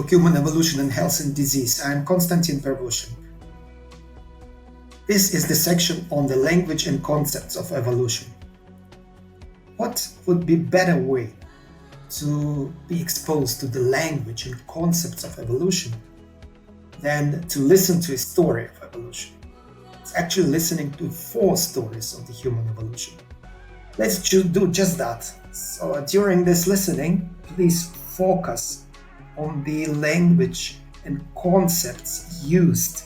to Human Evolution in Health and Disease. I'm Konstantin Pervushin. This is the section on the language and concepts of evolution. What would be a better way to be exposed to the language and concepts of evolution than to listen to a story of evolution? It's actually listening to 4 stories of the human evolution. Let's do just that. So during this listening, please focus on the language and concepts used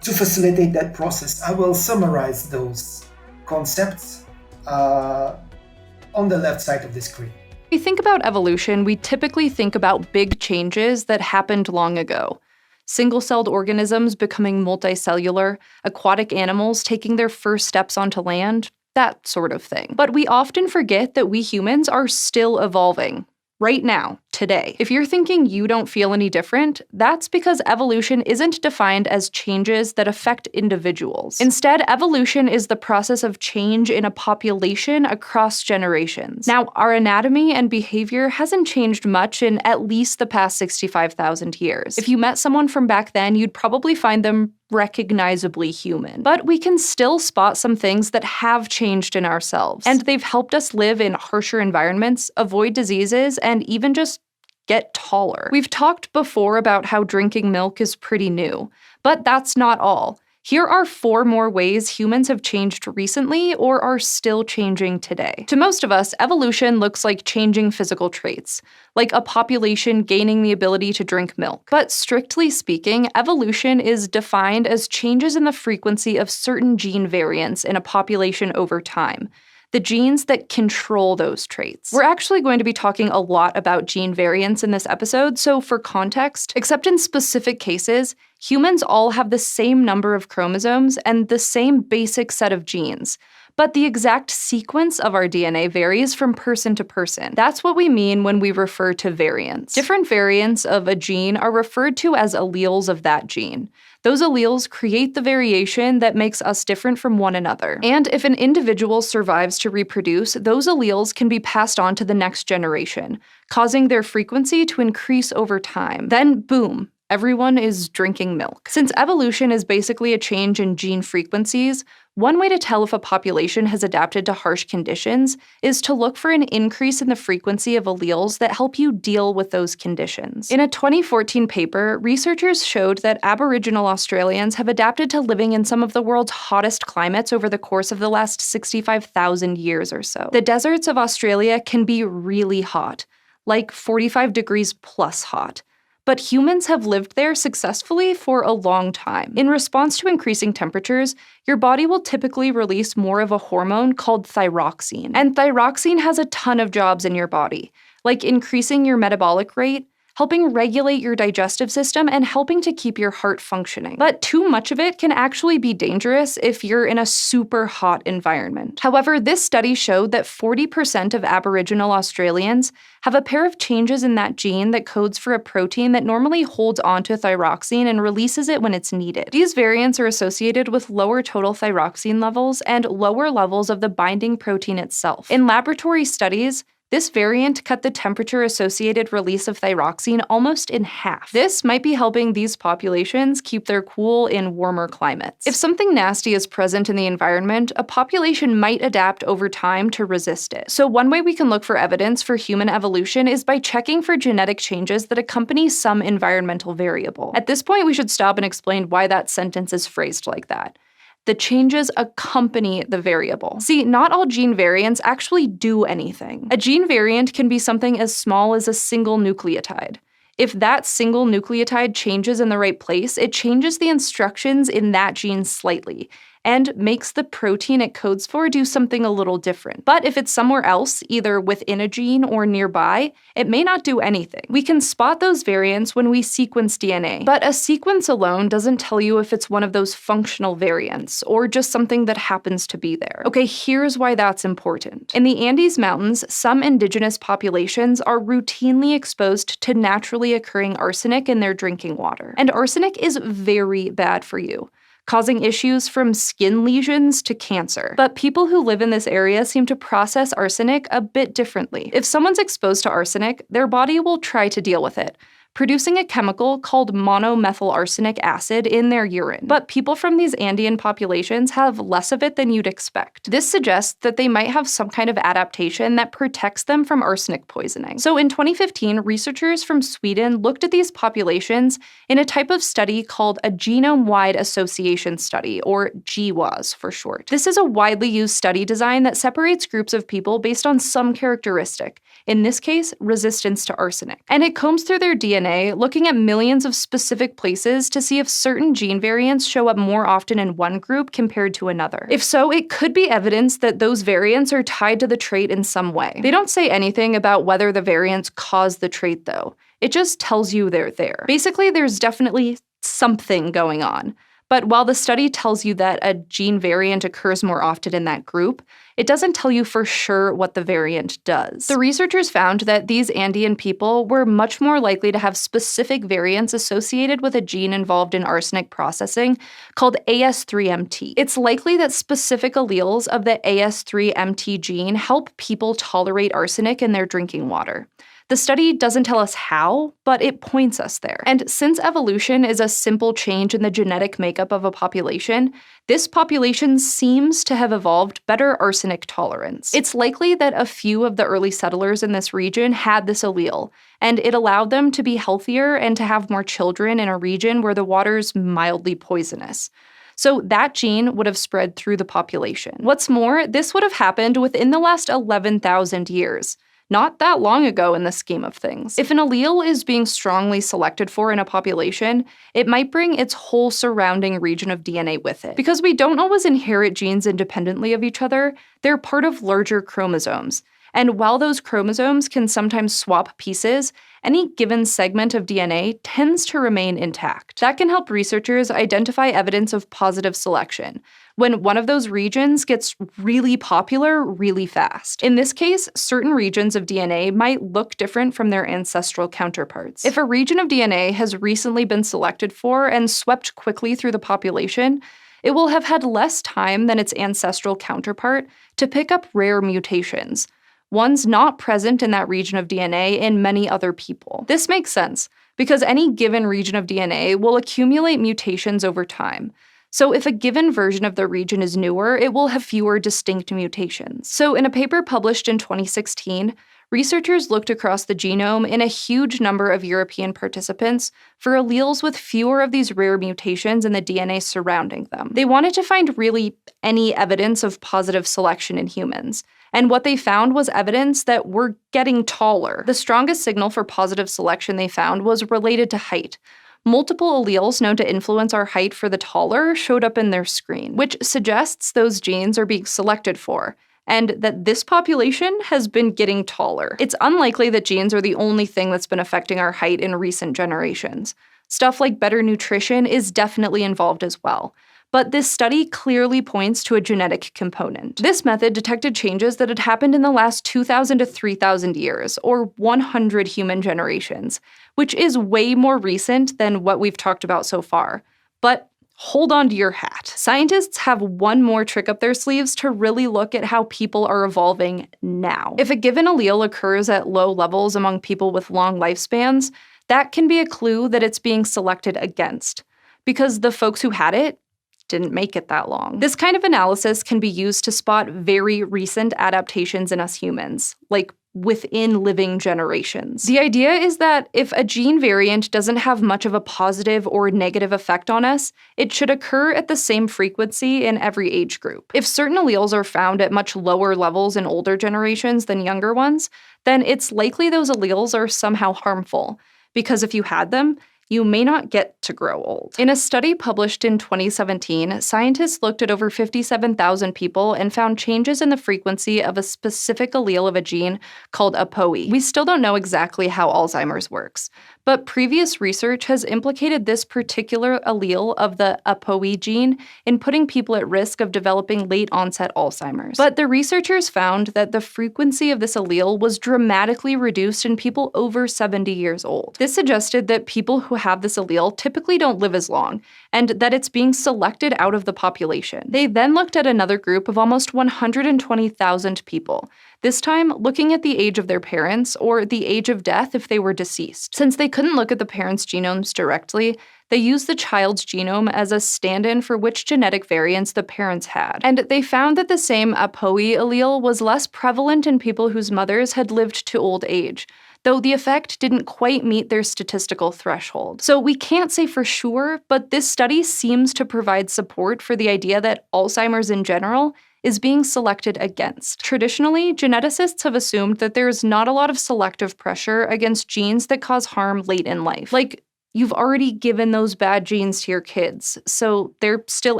to facilitate that process. I will summarize those concepts on the left side of the screen. When we think about evolution, we typically think about big changes that happened long ago. Single-celled organisms becoming multicellular, aquatic animals taking their first steps onto land, that sort of thing. But we often forget that we humans are still evolving. Right now, today. If you're thinking you don't feel any different, that's because evolution isn't defined as changes that affect individuals. Instead, evolution is the process of change in a population across generations. Now, our anatomy and behavior hasn't changed much in at least the past 65,000 years. If you met someone from back then, you'd probably find them recognizably human. But we can still spot some things that have changed in ourselves, and they've helped us live in harsher environments, avoid diseases, and even just get taller. We've talked before about how drinking milk is pretty new, but that's not all. Here are 4 more ways humans have changed recently or are still changing today. To most of us, evolution looks like changing physical traits, like a population gaining the ability to drink milk. But strictly speaking, evolution is defined as changes in the frequency of certain gene variants in a population over time. The genes that control those traits. We're actually going to be talking a lot about gene variants in this episode, so for context, except in specific cases, humans all have the same number of chromosomes and the same basic set of genes. But the exact sequence of our DNA varies from person to person. That's what we mean when we refer to variants. Different variants of a gene are referred to as alleles of that gene. Those alleles create the variation that makes us different from one another. And if an individual survives to reproduce, those alleles can be passed on to the next generation, causing their frequency to increase over time. Then, boom, everyone is drinking milk. Since evolution is basically a change in gene frequencies, one way to tell if a population has adapted to harsh conditions is to look for an increase in the frequency of alleles that help you deal with those conditions. In a 2014 paper, researchers showed that Aboriginal Australians have adapted to living in some of the world's hottest climates over the course of the last 65,000 years or so. The deserts of Australia can be really hot, like 45 degrees plus hot. But humans have lived there successfully for a long time. In response to increasing temperatures, your body will typically release more of a hormone called thyroxine. And thyroxine has a ton of jobs in your body, like increasing your metabolic rate, helping regulate your digestive system, and helping to keep your heart functioning. But too much of it can actually be dangerous if you're in a super hot environment. However, this study showed that 40% of Aboriginal Australians have a pair of changes in that gene that codes for a protein that normally holds onto thyroxine and releases it when it's needed. These variants are associated with lower total thyroxine levels and lower levels of the binding protein itself. In laboratory studies, this variant cut the temperature-associated release of thyroxine almost in half. This might be helping these populations keep their cool in warmer climates. If something nasty is present in the environment, a population might adapt over time to resist it. So one way we can look for evidence for human evolution is by checking for genetic changes that accompany some environmental variable. At this point, we should stop and explain why that sentence is phrased like that. The changes accompany the variable. See, not all gene variants actually do anything. A gene variant can be something as small as a single nucleotide. If that single nucleotide changes in the right place, it changes the instructions in that gene slightly, and makes the protein it codes for do something a little different. But if it's somewhere else, either within a gene or nearby, it may not do anything. We can spot those variants when we sequence DNA, but a sequence alone doesn't tell you if it's one of those functional variants, or just something that happens to be there. Okay, here's why that's important. In the Andes Mountains, some indigenous populations are routinely exposed to naturally occurring arsenic in their drinking water. And arsenic is very bad for you, causing issues from skin lesions to cancer. But people who live in this area seem to process arsenic a bit differently. If someone's exposed to arsenic, their body will try to deal with it. producing a chemical called monomethyl arsenic acid in their urine. But people from these Andean populations have less of it than you'd expect. This suggests that they might have some kind of adaptation that protects them from arsenic poisoning. So in 2015, researchers from Sweden looked at these populations in a type of study called a genome-wide association study, or GWAS for short. This is a widely used study design that separates groups of people based on some characteristic, in this case, resistance to arsenic. And it combs through their DNA, looking at millions of specific places to see if certain gene variants show up more often in one group compared to another. If so, it could be evidence that those variants are tied to the trait in some way. They don't say anything about whether the variants cause the trait, though. It just tells you they're there. Basically, there's definitely something going on. But while the study tells you that a gene variant occurs more often in that group, it doesn't tell you for sure what the variant does. The researchers found that these Andean people were much more likely to have specific variants associated with a gene involved in arsenic processing called AS3MT. It's likely that specific alleles of the AS3MT gene help people tolerate arsenic in their drinking water. The study doesn't tell us how, but it points us there. And since evolution is a simple change in the genetic makeup of a population, this population seems to have evolved better arsenic tolerance. It's likely that a few of the early settlers in this region had this allele, and it allowed them to be healthier and to have more children in a region where the water's mildly poisonous. So that gene would have spread through the population. What's more, this would have happened within the last 11,000 years. Not that long ago in the scheme of things. If an allele is being strongly selected for in a population, it might bring its whole surrounding region of DNA with it. Because we don't always inherit genes independently of each other, they're part of larger chromosomes. And while those chromosomes can sometimes swap pieces, any given segment of DNA tends to remain intact. That can help researchers identify evidence of positive selection, when one of those regions gets really popular really fast. In this case, certain regions of DNA might look different from their ancestral counterparts. If a region of DNA has recently been selected for and swept quickly through the population, it will have had less time than its ancestral counterpart to pick up rare mutations, ones not present in that region of DNA in many other people. This makes sense, because any given region of DNA will accumulate mutations over time. So if a given version of the region is newer, it will have fewer distinct mutations. So in a paper published in 2016, researchers looked across the genome in a huge number of European participants for alleles with fewer of these rare mutations in the DNA surrounding them. They wanted to find really any evidence of positive selection in humans. And what they found was evidence that we're getting taller. The strongest signal for positive selection they found was related to height. Multiple alleles known to influence our height for the taller showed up in their screen, which suggests those genes are being selected for, and that this population has been getting taller. It's unlikely that genes are the only thing that's been affecting our height in recent generations. Stuff like better nutrition is definitely involved as well. But this study clearly points to a genetic component. This method detected changes that had happened in the last 2,000 to 3,000 years, or 100 human generations, which is way more recent than what we've talked about so far. But hold on to your hat. Scientists have one more trick up their sleeves to really look at how people are evolving now. If a given allele occurs at low levels among people with long lifespans, that can be a clue that it's being selected against, because the folks who had it didn't make it that long. This kind of analysis can be used to spot very recent adaptations in us humans, like within living generations. The idea is that if a gene variant doesn't have much of a positive or negative effect on us, it should occur at the same frequency in every age group. If certain alleles are found at much lower levels in older generations than younger ones, then it's likely those alleles are somehow harmful, because if you had them, you may not get to grow old. In a study published in 2017, scientists looked at over 57,000 people and found changes in the frequency of a specific allele of a gene called APOE. We still don't know exactly how Alzheimer's works, but previous research has implicated this particular allele of the APOE gene in putting people at risk of developing late-onset Alzheimer's. But the researchers found that the frequency of this allele was dramatically reduced in people over 70 years old. This suggested that people who have this allele typically don't live as long, and that it's being selected out of the population. They then looked at another group of almost 120,000 people. this time looking at the age of their parents or the age of death if they were deceased. Since they couldn't look at the parents' genomes directly, they used the child's genome as a stand-in for which genetic variants the parents had. And they found that the same APOE allele was less prevalent in people whose mothers had lived to old age, though the effect didn't quite meet their statistical threshold. So we can't say for sure, but this study seems to provide support for the idea that Alzheimer's in general is being selected against. Traditionally, geneticists have assumed that there's not a lot of selective pressure against genes that cause harm late in life. Like, you've already given those bad genes to your kids, so they're still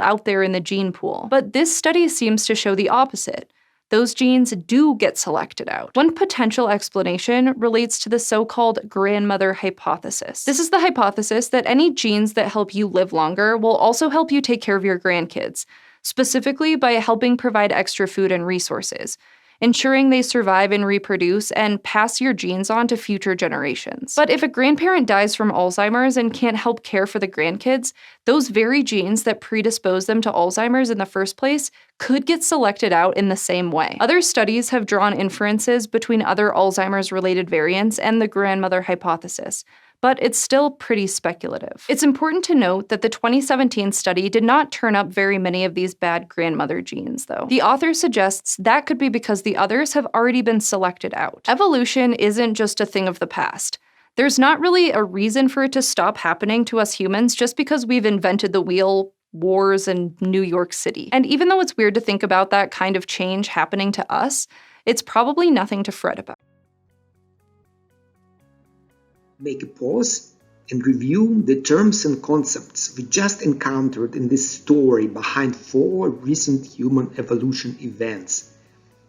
out there in the gene pool. But this study seems to show the opposite. Those genes do get selected out. One potential explanation relates to the so-called grandmother hypothesis. This is the hypothesis that any genes that help you live longer will also help you take care of your grandkids, specifically by helping provide extra food and resources, ensuring they survive and reproduce and pass your genes on to future generations. But if a grandparent dies from Alzheimer's and can't help care for the grandkids, those very genes that predispose them to Alzheimer's in the first place could get selected out in the same way. Other studies have drawn inferences between other Alzheimer's-related variants and the grandmother hypothesis, but it's still pretty speculative. It's important to note that the 2017 study did not turn up very many of these bad grandmother genes, though. The author suggests that could be because the others have already been selected out. Evolution isn't just a thing of the past. There's not really a reason for it to stop happening to us humans just because we've invented the wheel, wars, and New York City. And even though it's weird to think about that kind of change happening to us, it's probably nothing to fret about. Make a pause and review the terms and concepts we just encountered in this story behind 4 recent human evolution events.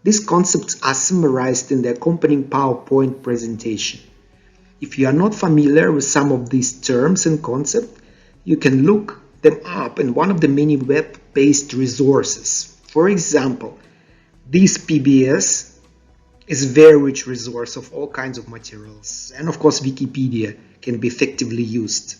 These concepts are summarized in the accompanying PowerPoint presentation. If you are not familiar with some of these terms and concepts, you can look them up in one of the many web-based resources. For example, this PBS is a very rich resource of all kinds of materials, and of course Wikipedia can be effectively used.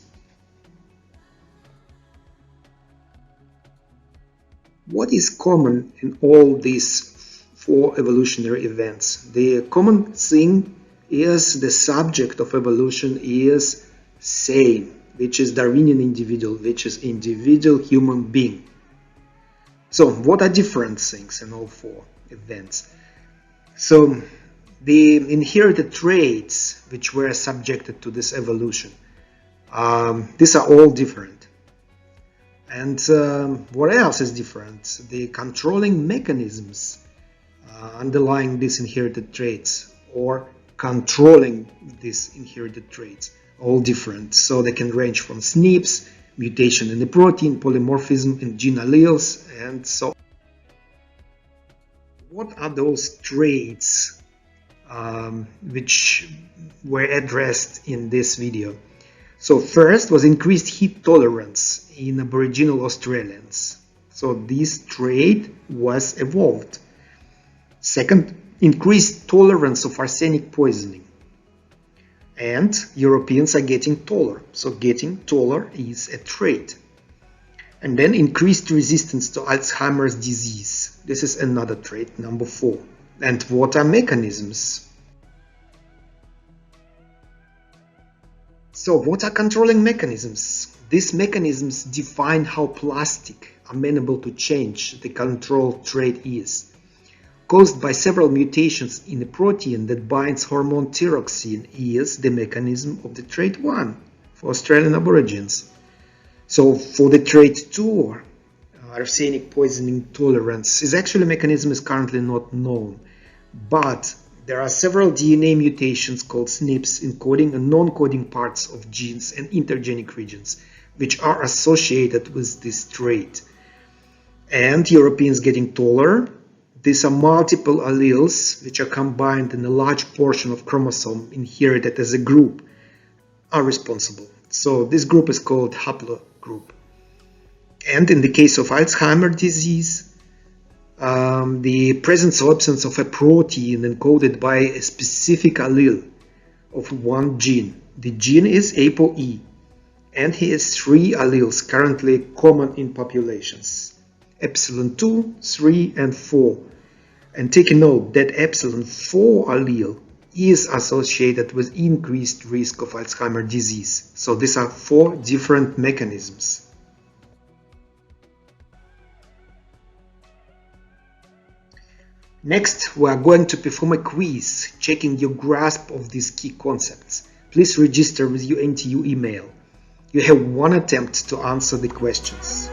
What is common in all these 4 evolutionary events? The common thing is the subject of evolution is same, which is Darwinian individual, which is individual human being. So what are different things in all 4 events? So the inherited traits which were subjected to this evolution, these are all different. And what else is different? The controlling mechanisms underlying these inherited traits or controlling these inherited traits, all different. So they can range from SNPs, mutation in the protein, polymorphism in gene alleles, and so on. What are those traits which were addressed in this video? So first was increased heat tolerance in Aboriginal Australians. So this trait was evolved. Second, increased tolerance of arsenic poisoning. And Europeans are getting taller. So getting taller is a trait. And then increased resistance to Alzheimer's disease. This is another trait, number 4. And what are mechanisms? So what are controlling mechanisms? These mechanisms define how plastic, amenable to change, the control trait is. Caused by several mutations in a protein that binds hormone thyroxine is the mechanism of the trait 1 for Australian Aborigines. So for the trait 2, arsenic poisoning tolerance, is actually a mechanism is currently not known, but there are several DNA mutations called SNPs encoding and non-coding parts of genes and intergenic regions, which are associated with this trait. And Europeans getting taller, these are multiple alleles which are combined in a large portion of chromosome inherited as a group are responsible. So this group is called haplogroup. And in the case of Alzheimer's disease, the presence or absence of a protein encoded by a specific allele of one gene. The gene is ApoE, and he has 3 alleles currently common in populations: epsilon 2, 3, and 4. And take a note that epsilon-4 allele is associated with increased risk of Alzheimer's disease. So these are 4 different mechanisms. Next, we are going to perform a quiz, checking your grasp of these key concepts. Please register with your NTU email. You have 1 attempt to answer the questions.